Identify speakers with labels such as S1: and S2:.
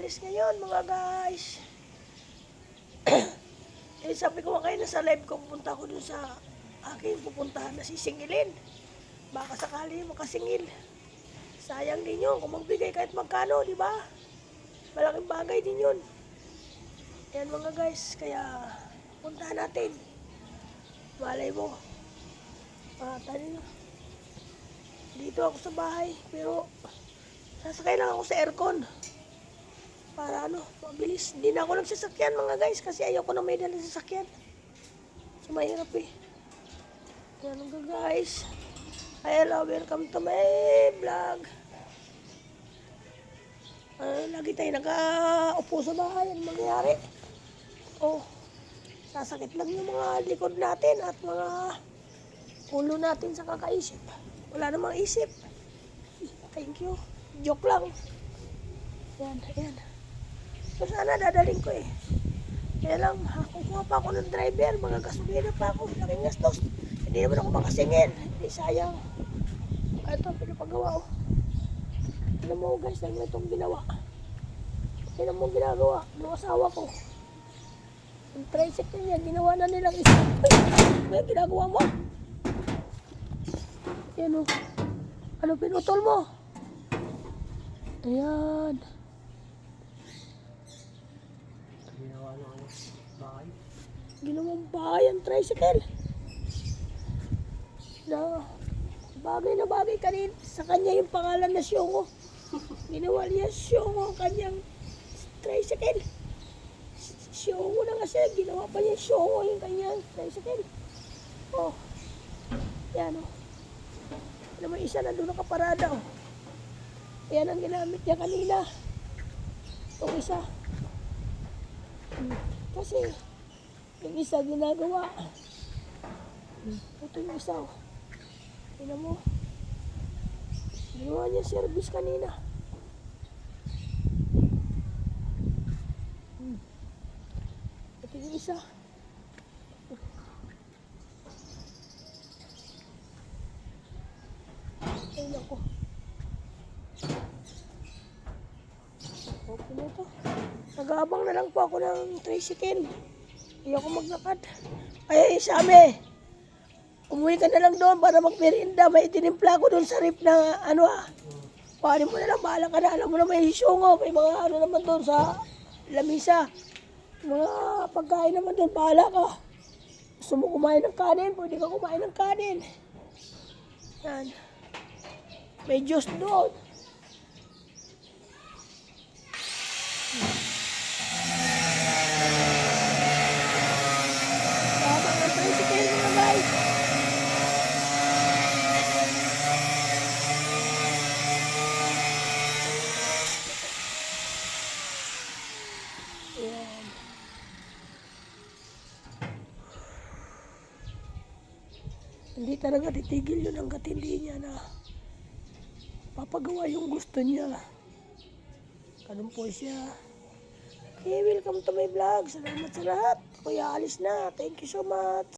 S1: aalis ngayon mga guys. Eh sabi ko kayo na sa live ko, pupunta ko dun sa aking pupuntahan na sisingilin. Baka sakali makasingil. Sayang din yun kung magbigay kahit magkano, di ba? Malaking bagay din yun. Yan mga guys, kaya puntahan natin. Malay mo. Tayo. Dito ako sa bahay, pero sasakay lang ako sa aircon. Para mabilis. Hindi na ako nagsasakyan mga guys, kasi ayoko na may dala sasakyan. So mahirap eh. Yan mga guys. Hello, welcome to my vlog. Lagi tayo nakaupo sa bahay. Ano mangyayari? Sasakit lang yung mga likod natin at mga ulo natin sa kakaisip. Wala namang isip. Thank you. Joke lang. Yan. So sana dadaling ko eh. Kaya lang, kukuha pa ako ng driver. Mga gasolina pa ako. Laking gastos. Hindi naman ako makasingin. Hindi sayang. Ito, pinapagawa ko. Tignan mo guys, lang itong ginawa. Tignan mo ginagawa ng asawa ko. Yung tricycle niya, ginawa na nilang isa. Ay, ginagawa mo? Yan o. Ano pinutol mo? Ayan.
S2: Ginawa ng bahay.
S1: Ginawang bahay ang tricycle. Bagay na bagay kanina. Sa kanya yung pangalan na Syongo. Ginawa niya Syongo ang kanyang tricycle. Syongo na nga siya. Ginawa pa niya Syongo yung kanyang tricycle. Yan o. Naman isa na doon nakaparada o. Yan ang ginamit niya kanina. Itong isa. Kasi yung isa ginagawa. Ito yung isa o. Tignan mo. Ginawa niya service kanina. Ito yung isa. Ay naku. Okay na ito. Nag-aabang na lang po ako ng tricycle. Ayoko maglakad. Ay, sabi. Umuwi ka na lang doon para magmerienda. May itinimpla ko doon sa rip na Paano mo na lang, bahala ka na. Alam mo na may Syongo. May mga naman doon sa lamisa. Mga pagkain naman doon, bahala ka. Gusto mo kumain ng kanin, pwede ka kumain ng kanin. Yan. May Diyos doon. Tama ng tricycle mga guys. Yan. Hindi talaga titigil yun hanggat hindi niya na papagawa yung gusto niya. Ganun po siya. Okay, welcome to my vlog. Salamat sa lahat. Kuya, alis na. Thank you so much.